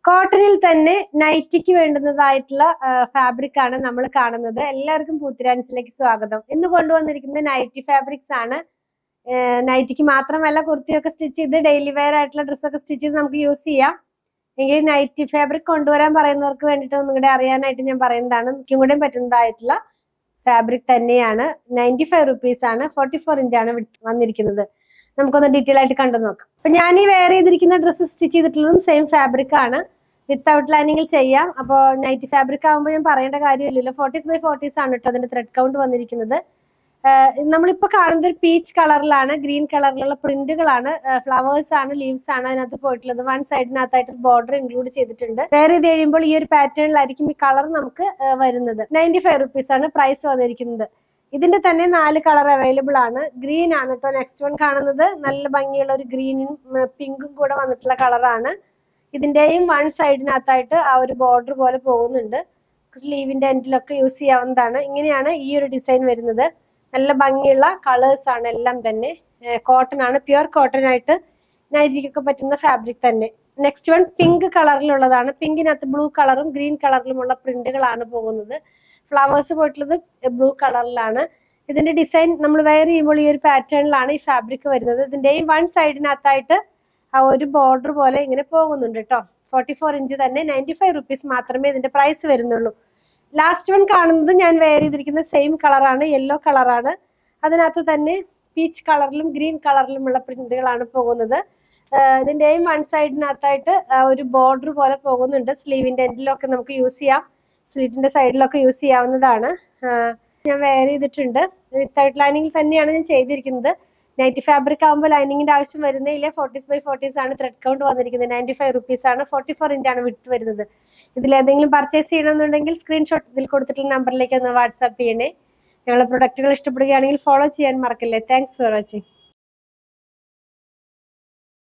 കോട്ടണിൽ തന്നെ നൈറ്റിക്ക് വേണ്ടുന്നതായിട്ടുള്ള ഫാബ്രിക് ആണ് നമ്മൾ കാണുന്നത്. എല്ലാവർക്കും പൂത്തിരാൻസിലേക്ക് സ്വാഗതം. ഇന്ന് കൊണ്ടുവന്നിരിക്കുന്നത് നൈറ്റി ഫാബ്രിക്സ് ആണ്. നൈറ്റിക്ക് മാത്രമല്ല, കുർത്തിയൊക്കെ സ്റ്റിച്ച് ചെയ്ത് ഡെയിലി വെയർ ആയിട്ടുള്ള ഡ്രസ്സൊക്കെ സ്റ്റിച്ച് ചെയ്ത് നമുക്ക് യൂസ് ചെയ്യാം. എങ്കിൽ നൈറ്റി ഫാബ്രിക് കൊണ്ടുവരാൻ പറയുന്നവർക്ക് വേണ്ടിയിട്ട് ഒന്നും കൂടെ അറിയാനായിട്ട് ഞാൻ പറയുന്നതാണ്. മിക്കും കൂടെ പറ്റുന്നതായിട്ടുള്ള ഫാബ്രിക് തന്നെയാണ്. 95 റുപ്പീസ് ആണ്. 44 ഇഞ്ചാണ് വന്നിരിക്കുന്നത്. നമുക്കൊന്ന് ഡീറ്റെയിൽ ആയിട്ട് കണ്ടു നോക്കാം. അപ്പൊ ഞാൻ ഈ വെയർ ചെയ്തിരിക്കുന്ന ഡ്രസ്സ് സ്റ്റിച്ച് ചെയ്തിട്ടുള്ളതും സെയിം ഫാബ്രിക് ആണ്. വിത്തൗട്ട് ലൈനിങ്ങിൽ ചെയ്യാം. അപ്പോൾ നൈറ്റി ഫാബ്രിക് ആകുമ്പോൾ ഞാൻ പറയേണ്ട കാര്യമില്ലല്ലോ. 40s ആണ് കേട്ടോ അതിന്റെ ത്രെഡ് കൗണ്ട് വന്നിരിക്കുന്നത്. നമ്മളിപ്പോ കാണുന്നത് ഒരു പീച്ച് കളറിലാണ്, ഗ്രീൻ കളറിലുള്ള പ്രിന്റുകളാണ്, ഫ്ലവേഴ്സ് ആണ്, ലീവ്സ് ആണ് അതിനകത്ത് പോയിട്ടുള്ളത്. വൺ സൈഡിനകത്തായിട്ട് ബോർഡർ ഇൻക്ലൂഡ് ചെയ്തിട്ടുണ്ട്. വേറെ ഇത് കഴിയുമ്പോൾ ഈ ഒരു പാറ്റേണിലായിരിക്കും ഈ കളർ നമുക്ക് വരുന്നത്. 95 റുപ്പീസ് ആണ് പ്രൈസ് വന്നിരിക്കുന്നത്. ഇതിന്റെ തന്നെ 4 കളർ അവൈലബിൾ ആണ്. ഗ്രീൻ ആണ് കേട്ടോ നെക്സ്റ്റ് വൺ കാണുന്നത്. നല്ല ഭംഗിയുള്ള ഒരു ഗ്രീനും പിങ്കും കൂടെ വന്നിട്ടുള്ള കളറാണ്. ഇതിന്റെയും വൺ സൈഡിനകത്തായിട്ട് ആ ഒരു ബോർഡർ പോലെ പോകുന്നുണ്ട്. സ്ലീവിന്റെ എൻഡിലൊക്കെ യൂസ് ചെയ്യാവുന്നതാണ്. ഇങ്ങനെയാണ് ഈ ഒരു ഡിസൈൻ വരുന്നത്. നല്ല ഭംഗിയുള്ള കളേഴ്സ് ആണ് എല്ലാം തന്നെ. കോട്ടൺ ആണ്, പ്യുവർ കോട്ടൺ ആയിട്ട് നൈറ്റിക്കൊക്കെ പറ്റുന്ന ഫാബ്രിക് തന്നെ. നെക്സ്റ്റ് വൺ പിങ്ക് കളറിലുള്ളതാണ്. പിങ്കിനകത്ത് ബ്ലൂ കളറും ഗ്രീൻ കളറിലുമുള്ള പ്രിന്റുകളാണ് പോകുന്നത്. ഫ്ലവേഴ്സ് പോയിട്ടുള്ളത് ബ്ലൂ കളറിലാണ്. ഇതിന്റെ ഡിസൈൻ നമ്മൾ വെയർ ചെയ്യുമ്പോൾ ഈ ഒരു പാറ്റേണിലാണ് ഈ ഫാബ്രിക് വരുന്നത്. ഇതിന്റെയും വൺ സൈഡിനകത്തായിട്ട് ആ ഒരു ബോർഡർ പോലെ ഇങ്ങനെ പോകുന്നുണ്ട് കേട്ടോ. 44 ഇഞ്ച് തന്നെ. 95 റുപ്പീസ് മാത്രമേ ഇതിന്റെ പ്രൈസ് വരുന്നുള്ളൂ. ലാസ്റ്റ് വൺ കാണുന്നത് ഞാൻ വെയർ ചെയ്തിരിക്കുന്ന സെയിം കളറാണ്, യെല്ലോ കളറാണ്. അതിനകത്ത് തന്നെ പീച്ച് കളറിലും ഗ്രീൻ കളറിലുമുള്ള പ്രിന്റുകളാണ് പോകുന്നത്. ഇതിന്റെയും വൺ സൈഡിനകത്തായിട്ട് ഒരു ബോർഡർ പോലെ പോകുന്നുണ്ട്. സ്ലീവിന്റെ എൻഡിലൊക്കെ നമുക്ക് യൂസ് ചെയ്യാം, സ്ലീറ്റിന്റെ സൈഡിലൊക്കെ യൂസ് ചെയ്യാവുന്നതാണ്. ഞാൻ വെയർ ചെയ്തിട്ടുണ്ട്. വിത്തൗട്ട് ലൈനിങ്ങിൽ തന്നെയാണ് ഞാൻ ചെയ്തിരിക്കുന്നത്. നൈറ്റി ഫാബ്രിക് ആകുമ്പോൾ ലൈനിങ്ങിന്റെ ആവശ്യം വരുന്നില്ല. 40s ആണ് ത്രെഡ് കൗണ്ട് വന്നിരിക്കുന്നത്. 95 റുപ്പീസ് ആണ്. 44 ഇഞ്ചാണ് വിഡ്ത്ത് വരുന്നത്. ഇതിലേതെങ്കിലും പർച്ചേസ് ചെയ്യണമെന്നുണ്ടെങ്കിൽ സ്ക്രീൻഷോട്ട് ഇതിൽ കൊടുത്തിട്ടുള്ള നമ്പറിലേക്ക് ഒന്ന് വാട്സാപ്പ് ചെയ്യണേ. ഞങ്ങളുടെ പ്രൊഡക്റ്റുകൾ ഇഷ്ടപ്പെടുകയാണെങ്കിൽ ഫോളോ ചെയ്യാൻ മറക്കല്ലേ. Thanks for watching.